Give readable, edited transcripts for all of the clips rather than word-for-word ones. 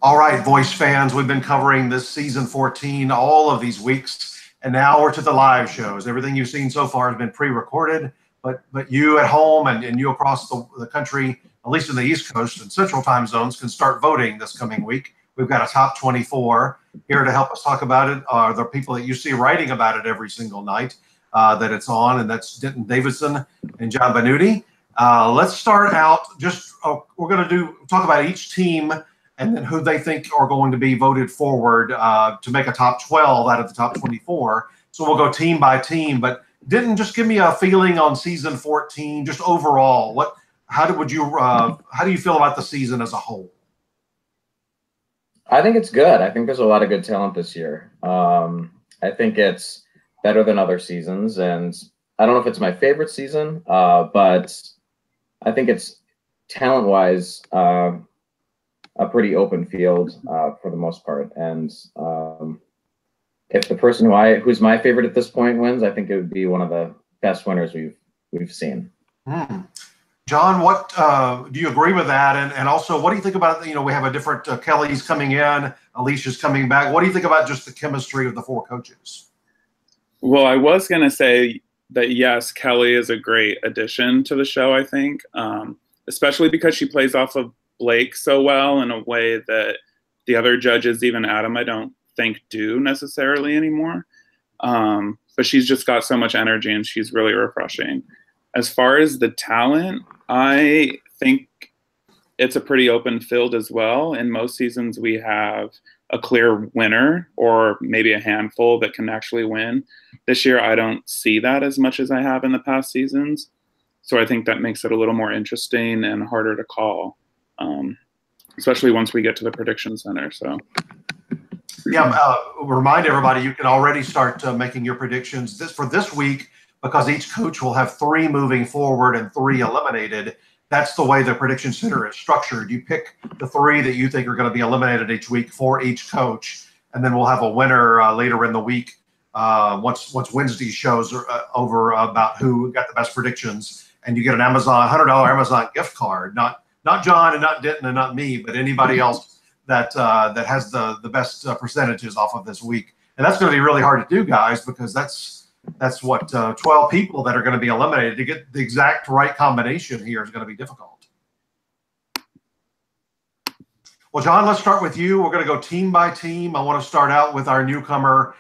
All right, Voice fans, we've been covering this season 14 all of these weeks, and now we're to the live shows. Everything you've seen so far has been pre-recorded, but you at home and you across the country, at least in the East Coast and Central time zones, can start voting this coming week. We've got a top 24 here to help us talk about it. Are the people that you see writing about it every single night that it's on, and that's Denton, Davidson, and John Benutty. Let's start out. We're going to talk about each team and then who they think are going to be voted forward to make a top 12 out of the top 24. So we'll go team by team. But Denton, just give me a feeling on season 14, just overall. How do you feel about the season as a whole? I think it's good. I think there's a lot of good talent this year. I think it's better than other seasons, and I don't know if it's my favorite season, but I think it's talent-wise a pretty open field for the most part. And if the person who's my favorite at this point wins, I think it would be one of the best winners we've seen. John, what do you agree with that? And also, what do you think about, we have a different Kelly's coming in, Alicia's coming back. What do you think about just the chemistry of the four coaches? Well, I was going to say that, yes, Kelly is a great addition to the show, I think, especially because she plays off of Blake so well in a way that the other judges, even Adam, I don't think do necessarily anymore. But she's just got so much energy and she's really refreshing. As far as the talent, I think it's a pretty open field as well. In most seasons, we have a clear winner or maybe a handful that can actually win. This year, I don't see that as much as I have in the past seasons. So I think that makes it a little more interesting and harder to call, especially once we get to the prediction center. So, yeah, remind everybody you can already start making your predictions for this week, because each coach will have 3 moving forward and 3 eliminated. That's the way the prediction center is structured. You pick the 3 that you think are going to be eliminated each week for each coach, and then we'll have a winner later in the week once Wednesday shows are over about who got the best predictions, and you get an $100 Amazon gift card. Not John and not Denton and not me, but anybody else that has the best percentages off of this week. And that's going to be really hard to do, guys, because that's what 12 people that are going to be eliminated. To get the exact right combination here is going to be difficult. Well, John, let's start with you. We're going to go team by team. I want to start out with our newcomer,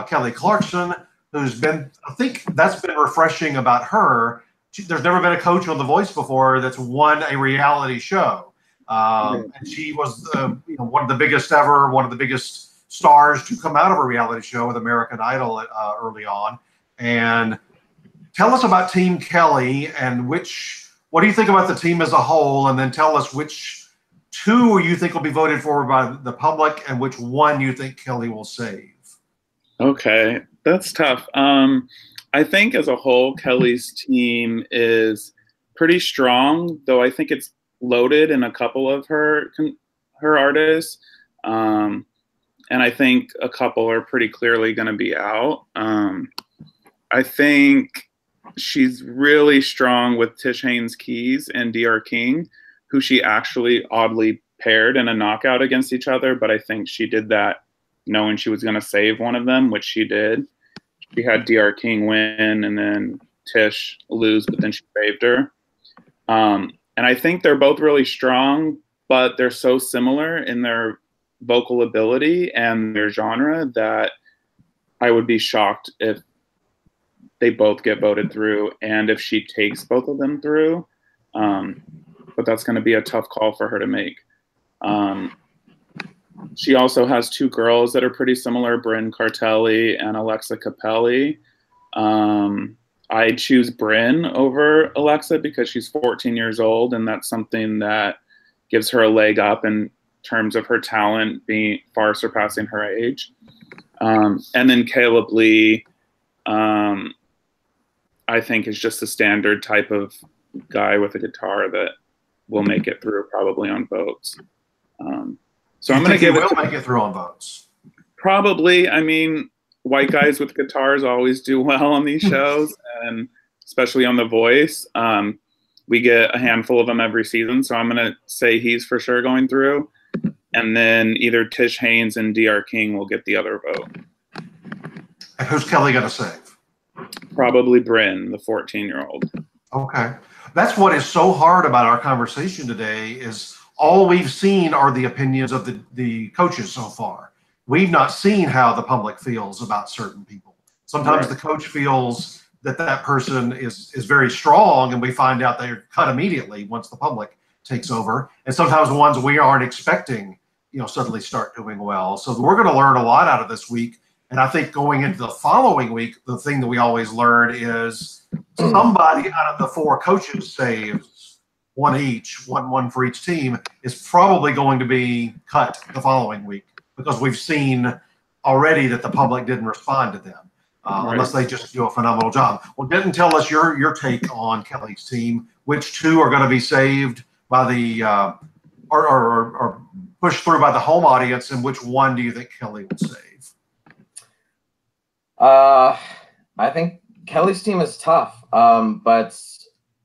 Kelly Clarkson, who's been, I think that's been refreshing about her. There's never been a coach on The Voice before that's won a reality show. And she was one of the biggest ever, one of the biggest stars to come out of a reality show with American Idol early on. And tell us about Team Kelly and what do you think about the team as a whole? And then tell us which 2 you think will be voted for by the public and which 1 you think Kelly will save. Okay, that's tough. I think as a whole, Kelly's team is pretty strong, though I think it's loaded in a couple of her artists. And I think a couple are pretty clearly going to be out. I think she's really strong with Tish Haynes-Keys and DR King, who she actually oddly paired in a knockout against each other. But I think she did that knowing she was going to save one of them, which she did. She had DR King win and then Tish lose, but then she saved her. And I think they're both really strong, but they're so similar in their vocal ability and their genre that I would be shocked if they both get voted through and if she takes both of them through. But that's going to be a tough call for her to make. She also has 2 girls that are pretty similar, Brynn Cartelli and Alexa Capelli. I choose Brynn over Alexa because she's 14 years old, and that's something that gives her a leg up in terms of her talent being far surpassing her age. And then Caleb Lee, I think is just a standard type of guy with a guitar that will make it through probably on votes. So I'm going to give it. Will make it through on votes. Probably. I mean, white guys with guitars always do well on these shows, and especially on The Voice. we get a handful of them every season. So I'm going to say he's for sure going through. And then either Tish Haynes and DR King will get the other vote. And who's Kelly going to save? Probably Brynn, the 14-year-old. Okay. That's what is so hard about our conversation today is all we've seen are the opinions of the coaches so far. We've not seen how the public feels about certain people. Sometimes the coach feels that person is very strong, and we find out they're cut immediately once the public takes over. And sometimes the ones we aren't expecting, suddenly start doing well. So we're going to learn a lot out of this week. And I think going into the following week, the thing that we always learn is somebody out of the 4 coaches saves one each, one for each team, is probably going to be cut the following week because we've seen already that the public didn't respond to them unless they just do a phenomenal job. Well, Denton, tell us your take on Kelly's team. Which 2 are going to be saved by the or pushed through by the home audience, and which one do you think Kelly will save? I think Kelly's team is tough, but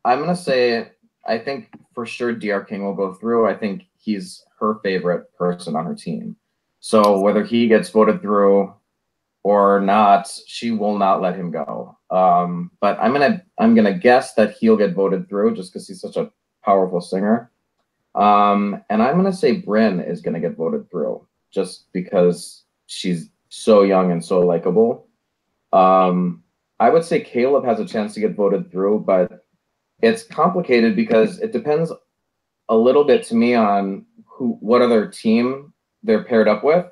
I'm going to say I think for sure DR King will go through. I think he's her favorite person on her team. So whether he gets voted through or not, she will not let him go. But I'm gonna guess that he'll get voted through just because he's such a powerful singer. And I'm gonna say Brynn is gonna get voted through just because she's so young and so likable. I would say Caleb has a chance to get voted through, but it's complicated because it depends a little bit to me on what other team they're paired up with.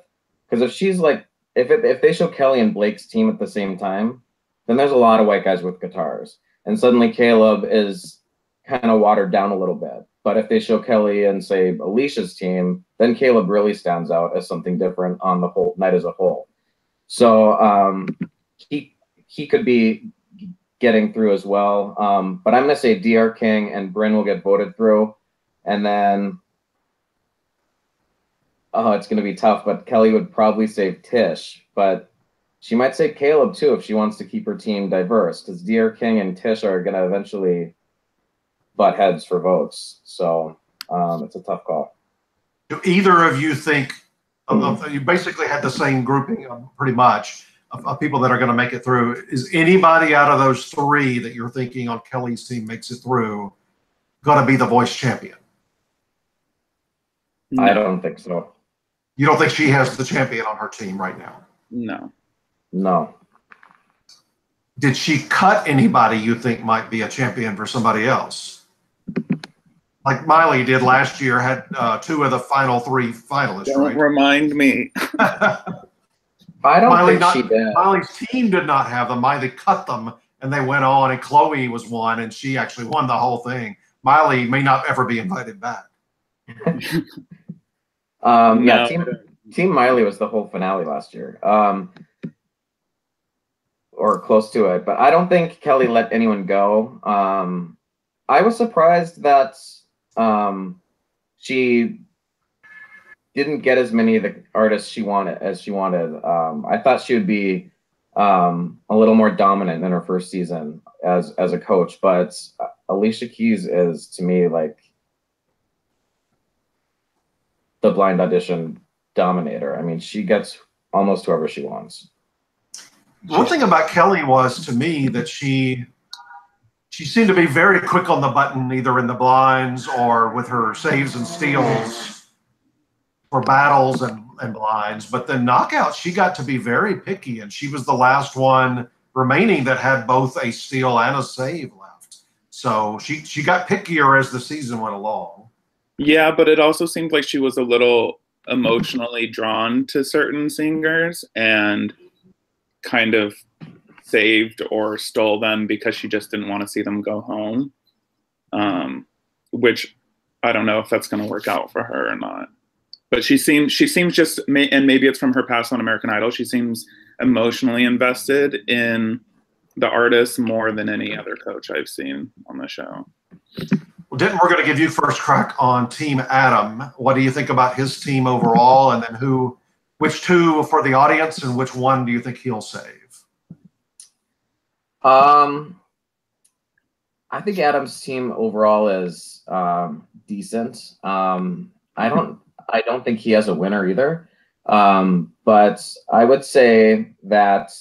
Because if she's like, if they show Kelly and Blake's team at the same time, then there's a lot of white guys with guitars, and suddenly Caleb is kind of watered down a little bit. But if they show Kelly and say Alicia's team, then Caleb really stands out as something different on the whole night as a whole. So he could be getting through as well. But I'm going to say DR King and Brynn will get voted through. And then, it's going to be tough, but Kelly would probably save Tish. But she might save Caleb, too, if she wants to keep her team diverse. Because DR King and Tish are going to eventually butt heads for votes. So it's a tough call. Do either of you think, you basically had the same grouping pretty much, of people that are going to make it through. Is anybody out of those 3 that you're thinking on Kelly's team makes it through going to be the voice champion? No. I don't think so. You don't think she has the champion on her team right now? No. Did she cut anybody you think might be a champion for somebody else? Like Miley did last year, had 2 of the final 3 finalists, Don't right? remind me. I don't think she did. Miley's team did not have them. Miley cut them, and they went on, and Chloe was one, and she actually won the whole thing. Miley may not ever be invited back. Yeah, Team Miley was the whole finale last year, or close to it. But I don't think Kelly let anyone go. I was surprised that she didn't get as many of the artists she wanted as she wanted. I thought she would be a little more dominant in her first season as a coach, but Alicia Keys is, to me, like the blind audition dominator. I mean, she gets almost whoever she wants. One thing about Kelly was, to me, that she seemed to be very quick on the button, either in the blinds or with her saves and steals for battles and blinds. But then knockouts, she got to be very picky, and she was the last one remaining that had both a steal and a save left. So she got pickier as the season went along. Yeah, but it also seemed like she was a little emotionally drawn to certain singers and kind of saved or stole them because she just didn't want to see them go home, which I don't know if that's going to work out for her or not. But she seems just, and maybe it's from her past on American Idol, she seems emotionally invested in the artist more than any other coach I've seen on the show. Well, Denton, we're going to give you first crack on Team Adam. What do you think about his team overall, and then which 2 for the audience, and which one do you think he'll save? I I think Adam's team overall is decent. I don't think he has a winner either. But I would say that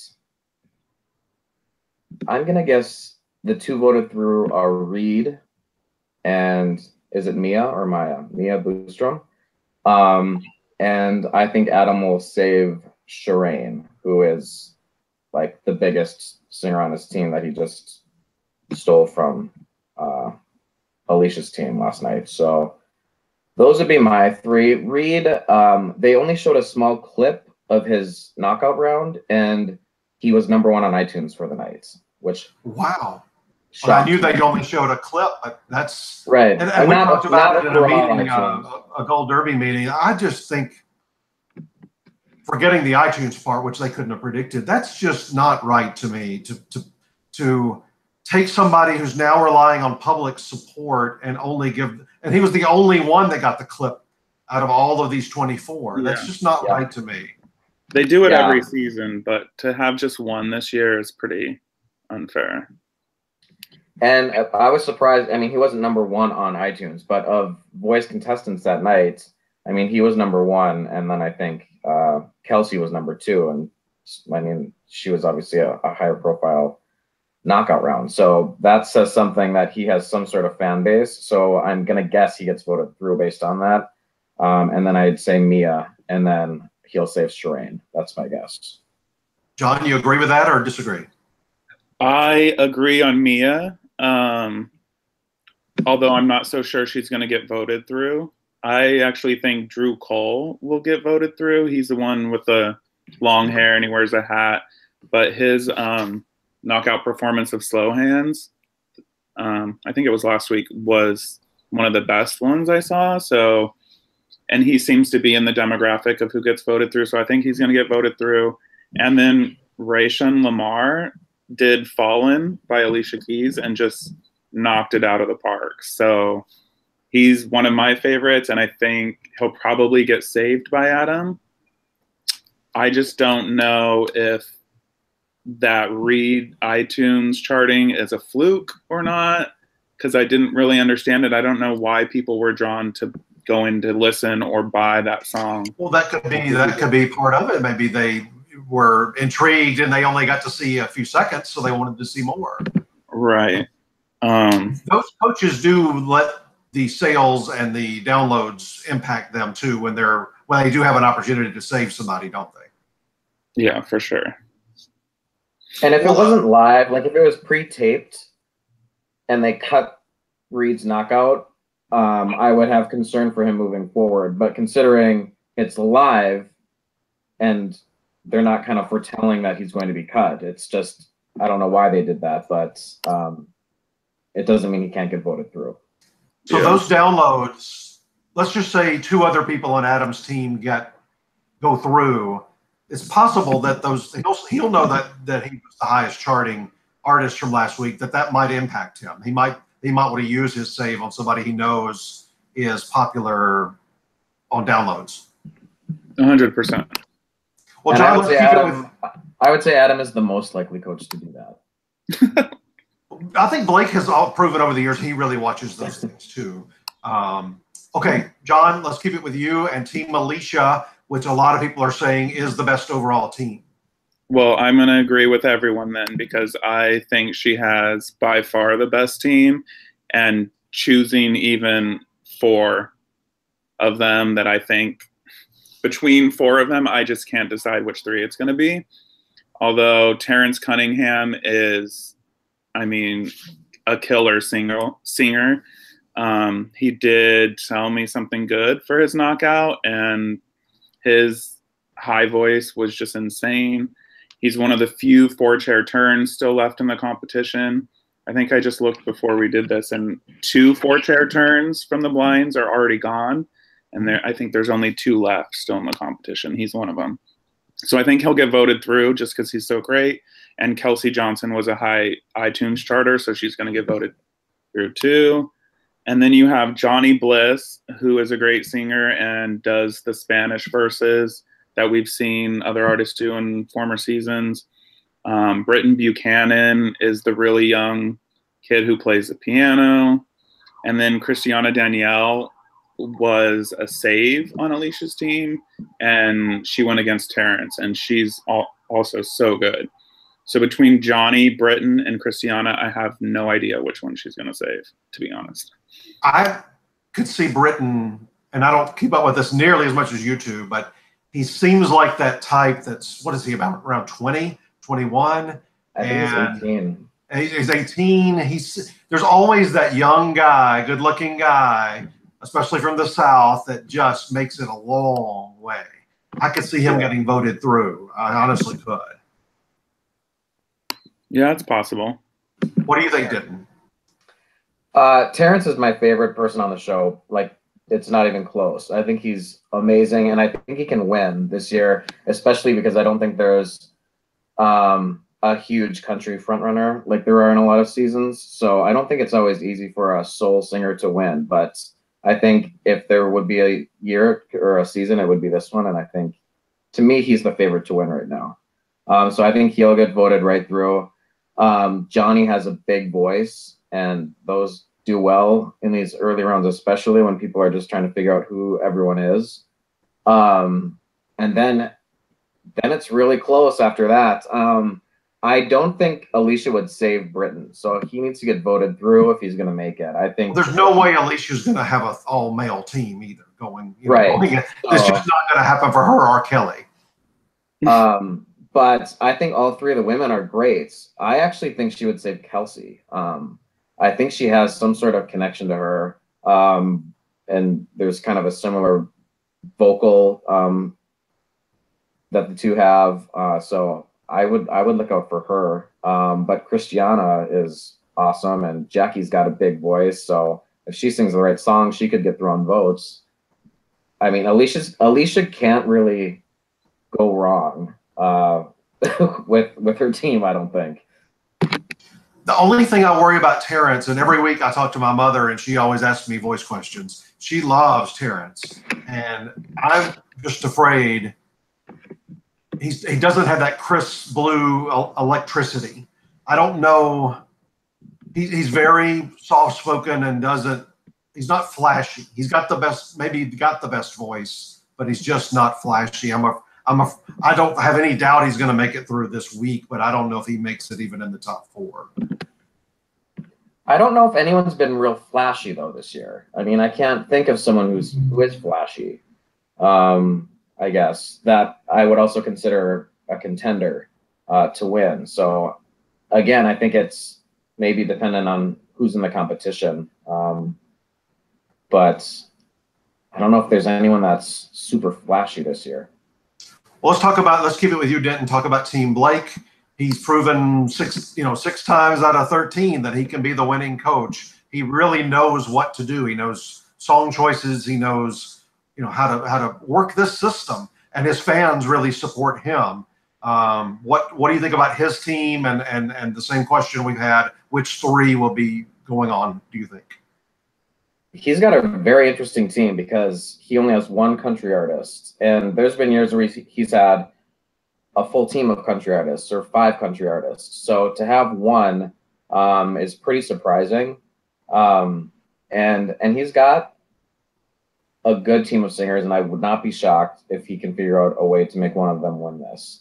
I'm gonna guess the two voted through are Reed and is it Mia or Maya? Mia Boostrom. And I think Adam will save Shireen, who is like the biggest singer on his team that he just stole from Alicia's team last night. So those would be my three. Reed, they only showed a small clip of his knockout round, and he was #1 on iTunes for the night, which wow. Well, I knew they only showed a clip, but that's right. And we talked about it in a meeting, a Gold Derby meeting. I just think, forgetting the iTunes part, which they couldn't have predicted, that's just not right to me. To take somebody who's now relying on public support and only give, and he was the only one that got the clip out of all of these 24. Yeah. That's just not right to me. They do it every season, but to have just one this year is pretty unfair. And I was surprised. I mean, he wasn't #1 on iTunes, but of voice contestants that night, I mean, he was #1, and then I think Kelsey was #2, and I mean, she was obviously a higher profile knockout round. So that says something that he has some sort of fan base. So I'm gonna guess he gets voted through based on that. And then I'd say Mia, and then he'll save Shireen. That's my guess. John, you agree with that or disagree? I agree on Mia. Although I'm not so sure she's going to get voted through. I actually think Drew Cole will get voted through. He's the one with the long hair and he wears a hat. But his knockout performance of Slow Hands, I think it was last week, was one of the best ones I saw. So, and he seems to be in the demographic of who gets voted through. So I think he's going to get voted through. And then Rayshawn Lamar did Fallen by Alicia Keys and just knocked it out of the park. So he's one of my favorites, and I think he'll probably get saved by Adam. I just don't know if that Reed iTunes charting is a fluke or not, because I didn't really understand it. I don't know why people were drawn to go in to listen or buy that song. Well, that could be part of it. Maybe they were intrigued and they only got to see a few seconds, so they wanted to see more. Right. Those coaches do let the sales and the downloads impact them too when they do have an opportunity to save somebody, don't they? Yeah, for sure. And if it wasn't live, like if it was pre-taped and they cut Reed's knockout, I would have concern for him moving forward. But considering it's live and they're not kind of foretelling that he's going to be cut, it's just, I don't know why they did that, but it doesn't mean he can't get voted through. So those downloads, let's just say 2 other people on Adam's team go through. It's possible that he'll know that he was the highest charting artist from last week, that might impact him. He might want to use his save on somebody he knows is popular on downloads. 100%. Well, John, I would say Adam is the most likely coach to do that. I think Blake has proven over the years he really watches those things too. Okay, John, let's keep it with you and Team Alicia, which a lot of people are saying is the best overall team. Well, I'm going to agree with everyone then, because I think she has by far the best team, and choosing even 4 of them that I think between 4 of them, I just can't decide which 3 it's going to be. Although Terrence Cunningham is, I mean, a killer singer. He did tell me something good for his knockout, and his high voice was just insane. He's one of the few 4-chair turns still left in the competition. I think I just looked before we did this, and 2 4-chair turns from the blinds are already gone. And I think there's only 2 left still in the competition. He's one of them. So I think he'll get voted through just because he's so great. And Kelsey Johnson was a high iTunes charter, so she's going to get voted through too. And then you have Johnny Bliss, who is a great singer and does the Spanish verses that we've seen other artists do in former seasons. Britton Buchanan is the really young kid who plays the piano. And then Christiana Danielle was a save on Alicia's team, and she went against Terrence, and she's also so good. So between Johnny, Brynn, and Christiana, I have no idea which one she's going to save, to be honest. I could see Brynn, and I don't keep up with this nearly as much as you two, but he seems like that type that's, what is he, about around 20, 21? I think he's 18. He's 18. There's always that young guy, good-looking guy, especially from the South, that just makes it a long way. I could see him getting voted through. I honestly could. Yeah, it's possible. What do you think, Denton? Terrence is my favorite person on the show. Like, it's not even close. I think he's amazing, and I think he can win this year, especially because I don't think there's a huge country frontrunner like there are in a lot of seasons. So I don't think it's always easy for a soul singer to win. But I think if there would be a year or a season, it would be this one. And I think, to me, he's the favorite to win right now. So I think he'll get voted right through. Johnny has a big voice, and those do well in these early rounds, especially when people are just trying to figure out who everyone is. And then it's really close after that. I don't think Alicia would save Brynn, so he needs to get voted through if he's going to make it. I think there's no way Alicia's going to have an all-male team either going. Right. It's just not going to happen for her or Kelly. But I think all three of the women are great. I actually think she would save Kelsey. I think she has some sort of connection to her, and there's kind of a similar vocal that the two have. So I would look out for her. But Christiana is awesome, and Jackie's got a big voice. So if she sings the right song, she could get thrown votes. I mean, Alicia can't really go wrong with her team, I don't think. The only thing I worry about Terrence, and every week I talk to my mother, and she always asks me voice questions. She loves Terrence, and I'm just afraid he doesn't have that crisp blue electricity. I don't know. He's very soft-spoken and he's not flashy. He's got the best, maybe got the best voice, but he's just not flashy. I don't have any doubt he's going to make it through this week, but I don't know if he makes it even in the top 4. I don't know if anyone's been real flashy though this year. I mean, I can't think of someone who is flashy. I guess that I would also consider a contender to win. So again, I think it's maybe dependent on who's in the competition. But I don't know if there's anyone that's super flashy this year. Well, let's keep it with you, Denton. Talk about Team Blake. He's proven 6 times out of 13 that he can be the winning coach. He really knows what to do. He knows song choices. He knows, how to work this system, and his fans really support him. What do you think about his team? And the same question we've had: which 3 will be going on? Do you think? He's got a very interesting team because he only has 1 country artist, and there's been years where he's had a full team of country artists or 5 country artists. So to have 1 is pretty surprising, and he's got a good team of singers, and I would not be shocked if he can figure out a way to make one of them win this.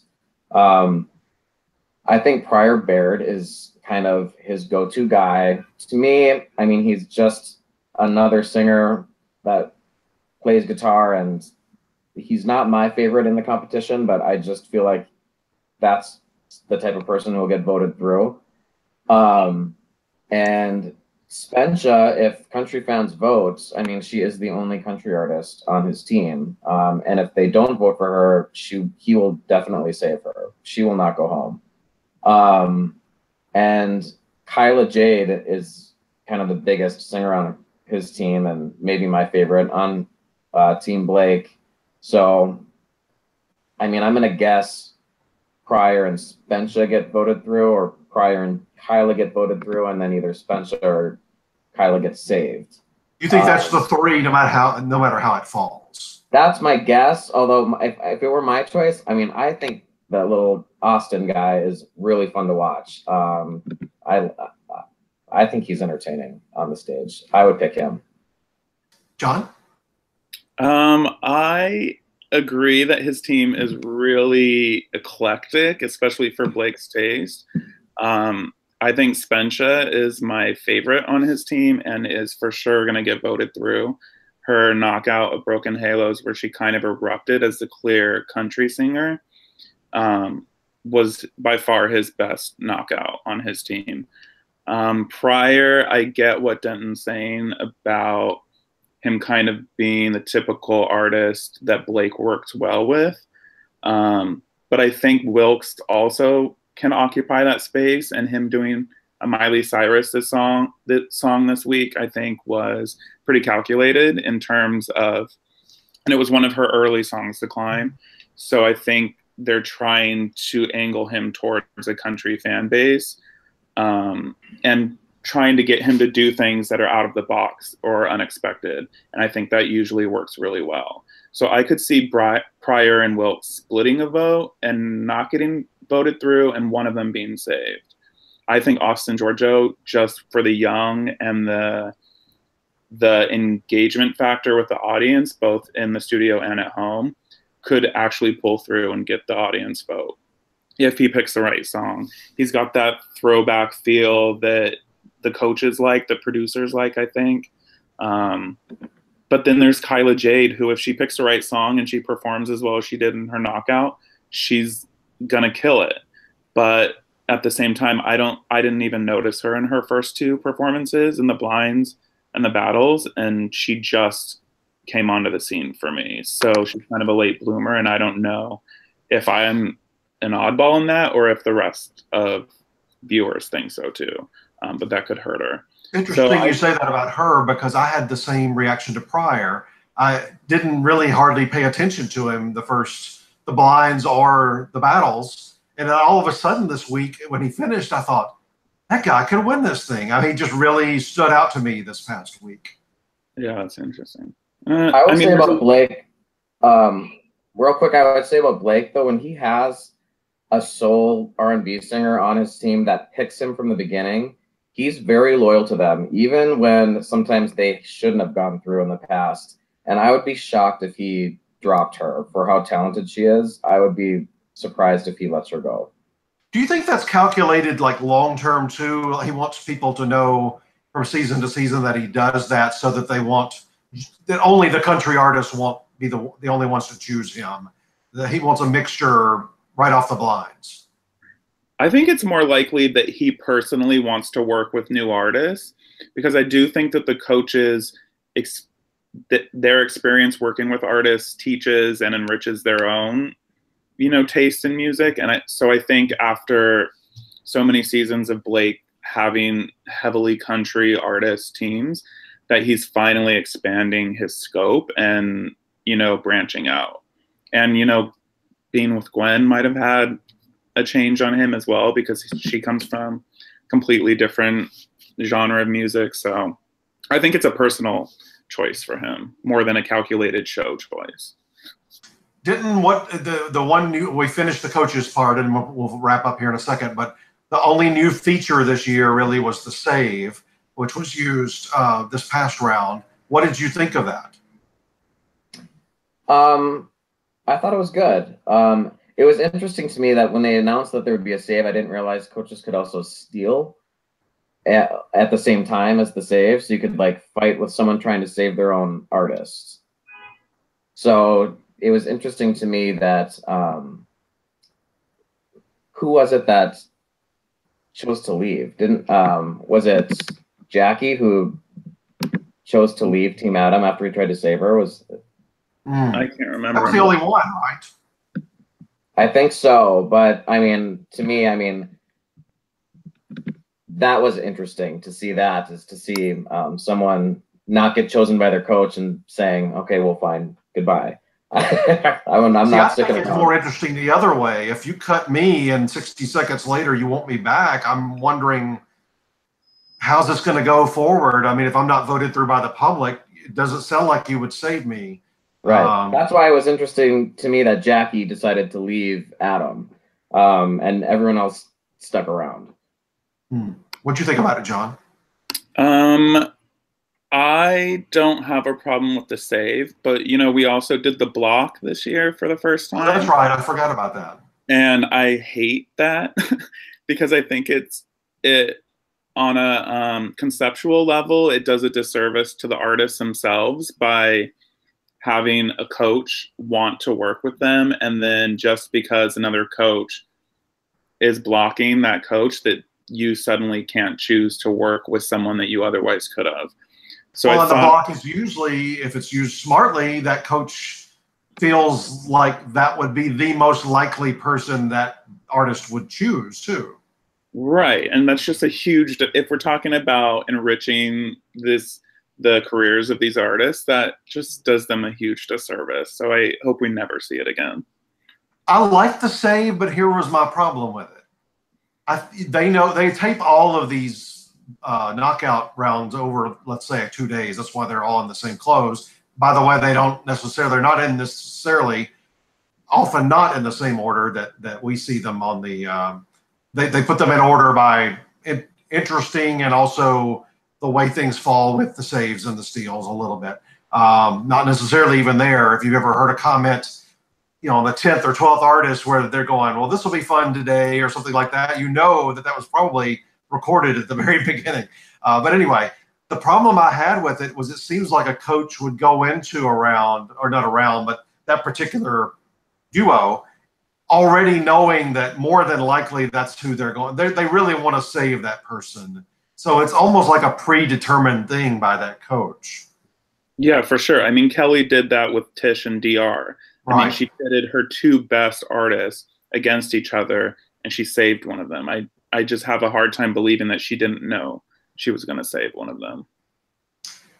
I think Pryor Baird is kind of his go-to guy. To me, I mean, he's just another singer that plays guitar, and he's not my favorite in the competition, but I just feel like that's the type of person who will get voted through. And Spencha, if country fans vote, I mean, she is the only country artist on his team. And if they don't vote for her, he will definitely save her. She will not go home. And Kyla Jade is kind of the biggest singer on his team, and maybe my favorite on Team Blake. So, I mean, I'm going to guess Pryor and Spencha get voted through, or Pryor and Kyla get voted through, and then either Spencha or Kyla gets saved. You think that's the 3, no matter how it falls? That's my guess. Although, if it were my choice, I mean, I think the little Austin guy is really fun to watch. I think he's entertaining on the stage. I would pick him. John? I agree that his team is really eclectic, especially for Blake's taste. I think Spencha is my favorite on his team and is for sure going to get voted through. Her knockout of Broken Halos, where she kind of erupted as the clear country singer, was by far his best knockout on his team. Pryor, I get what Denton's saying about him kind of being the typical artist that Blake worked well with. But I think Wilkes also can occupy that space, and him doing a Miley Cyrus song this week, I think was pretty calculated in terms of, and it was one of her early songs to climb. So I think they're trying to angle him towards a country fan base, and trying to get him to do things that are out of the box or unexpected. And I think that usually works really well. So I could see Pryor and Wilkes splitting a vote and not getting voted through, and one of them being saved. I think Austin Giorgio, just for the young and the engagement factor with the audience, both in the studio and at home, could actually pull through and get the audience vote if he picks the right song. He's got that throwback feel that the coaches like, the producers like, I think. But then there's Kyla Jade, who if she picks the right song and she performs as well as she did in her knockout, she's gonna kill it. But at the same time, I didn't even notice her in her first two performances in the blinds and the battles, and she just came onto the scene for me. So she's kind of a late bloomer, and I don't know if I am an oddball in that or if the rest of viewers think so too. But that could hurt her. Interesting you say that about her, because I had the same reaction to Pryor. I didn't really hardly pay attention to him the blinds or the battles. And then all of a sudden this week when he finished, I thought, that guy could win this thing. I mean, he just really stood out to me this past week. Yeah, that's interesting. I would say about Blake, real quick, I would say about Blake, though, when he has a soul R&B singer on his team that picks him from the beginning, he's very loyal to them, even when sometimes they shouldn't have gone through in the past. And I would be shocked if he dropped her for how talented she is. I would be surprised if he lets her go. Do you think that's calculated like long-term too? He wants people to know from season to season that he does that so that that only the country artists won't be the only ones to choose him. That he wants a mixture right off the blinds. I think it's more likely that he personally wants to work with new artists, because I do think that the coaches, their experience working with artists teaches and enriches their own, taste in music. And so I think after so many seasons of Blake having heavily country artist teams, that he's finally expanding his scope and, branching out. And, being with Gwen might have had a change on him as well, because she comes from completely different genre of music. So I think it's a personal choice for him more than a calculated show choice. Didn't we finished the coaches part, and we'll wrap up here in a second, but the only new feature this year really was the save, which was used this past round. What did you think of that? I thought it was good. It was interesting to me that when they announced that there would be a save, I didn't realize coaches could also steal at the same time as the save. So you could fight with someone trying to save their own artists. So it was interesting to me that who was it that chose to leave? Was it Jackie who chose to leave Team Adam after he tried to save her? I can't remember. That was the only one, right? I think so, but to me, that was interesting to see. That is to see someone not get chosen by their coach and saying, "Okay, well, fine, goodbye." I'm not sticking around. It's more interesting the other way. If you cut me and 60 seconds later you want me back, I'm wondering how's this going to go forward. If I'm not voted through by the public, it doesn't sound like you would save me. Right. That's why it was interesting to me that Jackie decided to leave Adam, and everyone else stuck around. What'd you think about it, John? I don't have a problem with the save, but we also did the block this year for the first Oh, time. that's right. I forgot about that. And I hate that because I think it on a conceptual level, it does a disservice to the artists themselves by having a coach want to work with them, and then just because another coach is blocking that coach, that you suddenly can't choose to work with someone that you otherwise could have. So well, I and the block is usually, if it's used smartly, that coach feels like that would be the most likely person that artist would choose too. Right. And that's just a huge, if we're talking about enriching the careers of these artists, that just does them a huge disservice. So I hope we never see it again. I like the save, but here was my problem with it. They tape all of these knockout rounds over, let's say, 2 days. That's why they're all in the same clothes. By the way, they're not necessarily often not in the same order that we see them on the they put them in order by interesting, and also the way things fall with the saves and the steals a little bit. Not necessarily even there. If you've ever heard a comment, on the 10th or 12th artist where they're going, well, this will be fun today or something like that, that was probably recorded at the very beginning. But anyway, the problem I had with it was it seems like a coach would go into a round, or not a round, but that particular duo already knowing that more than likely that's who they're going. They really want to save that person. So it's almost like a predetermined thing by that coach. Yeah, for sure. I mean, Kelly did that with Tish and DR. Right. I mean, she pitted her two best artists against each other, and she saved one of them. I just have a hard time believing that she didn't know she was going to save one of them.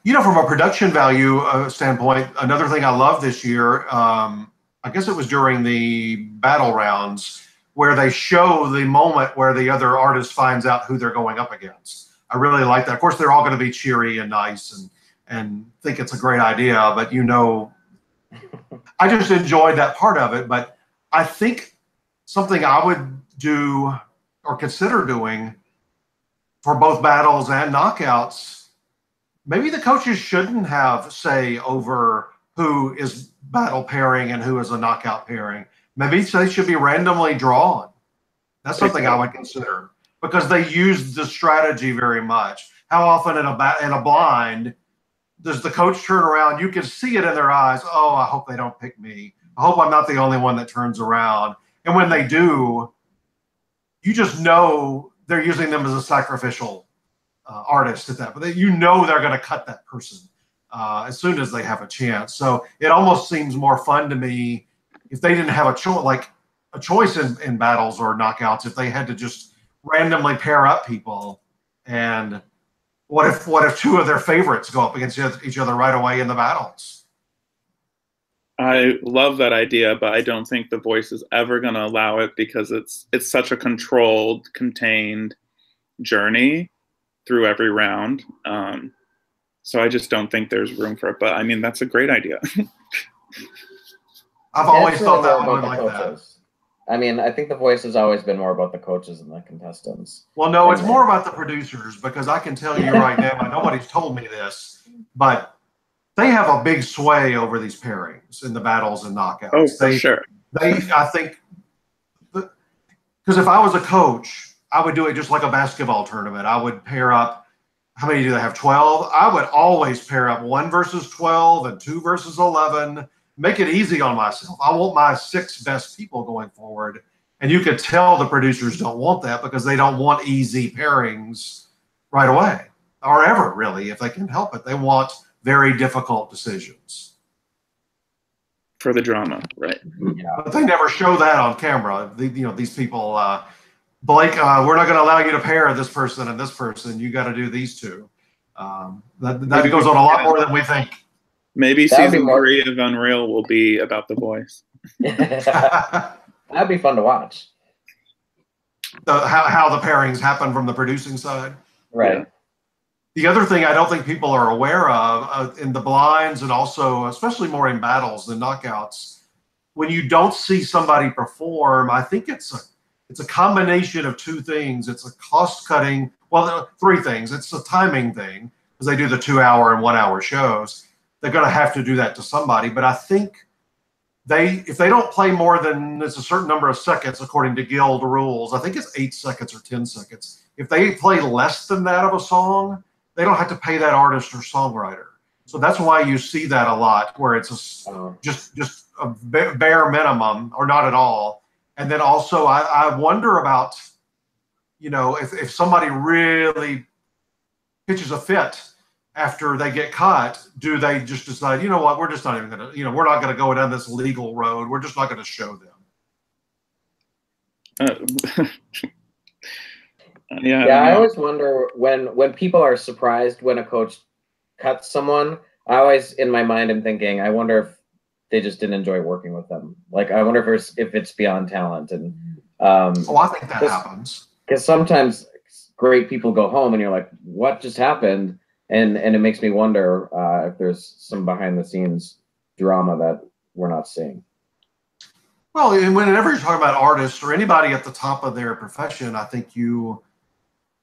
From a production value standpoint, another thing I love this year, I guess it was during the battle rounds, where they show the moment where the other artist finds out who they're going up against. I really like that. Of course, they're all going to be cheery and nice and think it's a great idea, but I just enjoyed that part of it. But I think something I would do or consider doing for both battles and knockouts, maybe the coaches shouldn't have say over who is battle pairing and who is a knockout pairing. Maybe they should be randomly drawn. That's something I would consider, because they use the strategy very much. How often in a blind does the coach turn around? You can see it in their eyes. Oh, I hope they don't pick me. I hope I'm not the only one that turns around. And when they do, you just know they're using them as a sacrificial artist at that. But they're going to cut that person as soon as they have a chance. So it almost seems more fun to me if they didn't have a choice in battles or knockouts, if they had to just randomly pair up people. And what if two of their favorites go up against each other right away in the battles? I love that idea, but I don't think The Voice is ever going to allow it, because it's such a controlled, contained journey through every round. So I just don't think there's room for it. But I mean, that's a great idea. I've always thought that one like that. I mean, I think The Voice has always been more about the coaches and the contestants. Well, no, it's more about the producers, because I can tell you right now, nobody's told me this, but they have a big sway over these pairings in the battles and knockouts. Oh, for sure. I think, because if I was a coach, I would do it just like a basketball tournament. I would pair up, how many do they have, 12? I would always pair up 1 versus 12 and 2 versus 11. Make it easy on myself. I want my 6 best people going forward. And you could tell the producers don't want that, because they don't want easy pairings right away, or ever, really, if they can help it. They want very difficult decisions. For the drama, right. Yeah. But they never show that on camera. These people, Blake, we're not going to allow you to pair this person and this person. You got to do these two. That goes on a lot more than we think. Maybe season 3 of Unreal will be about The Voice. That'd be fun to watch. How the pairings happen from the producing side. Right. Yeah. The other thing I don't think people are aware of in the blinds, and also especially more in battles than knockouts, when you don't see somebody perform, I think it's a combination of two things. It's a cost cutting, well, three things. It's a timing thing because they do the 2-hour and 1-hour shows. They're going to have to do that to somebody. But I think if they don't play more than it's a certain number of seconds, according to Guild rules, I think it's 8 seconds or 10 seconds. If they play less than that of a song, they don't have to pay that artist or songwriter. So that's why you see that a lot, where it's just a bare minimum or not at all. And then also, I wonder about, if somebody really pitches a fit after they get caught, do they just decide, you know what, we're just not even going to, we're not going to go down this legal road. We're just not going to show them. Yeah, I always wonder when people are surprised when a coach cuts someone. I always, in my mind, am thinking, I wonder if they just didn't enjoy working with them. Like, I wonder if it's beyond talent. And I think that happens. Because sometimes great people go home and you're like, what just happened? And it makes me wonder if there's some behind the scenes drama that we're not seeing. Well, and whenever you're talking about artists or anybody at the top of their profession, I think you're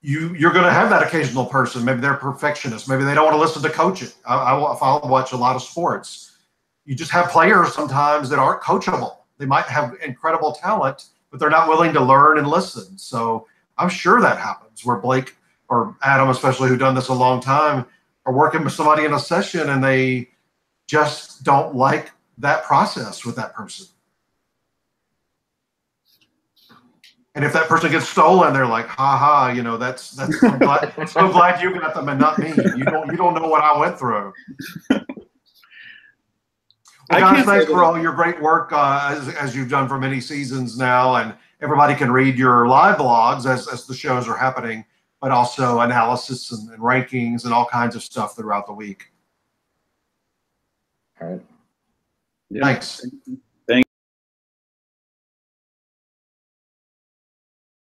going to have that occasional person. Maybe they're perfectionists. Maybe they don't want to listen to coaching. I'll watch a lot of sports. You just have players sometimes that aren't coachable. They might have incredible talent, but they're not willing to learn and listen. So I'm sure that happens where Blake or Adam, especially, who've done this a long time, are working with somebody in a session and they just don't like that process with that person. And if that person gets stolen, they're like, ha ha, that's so glad you got them and not me. You don't know what I went through. Well, guys, thanks for all your great work as you've done for many seasons now, and everybody can read your live blogs as the shows are happening, but also analysis and rankings and all kinds of stuff throughout the week. All right. Yeah. Thanks.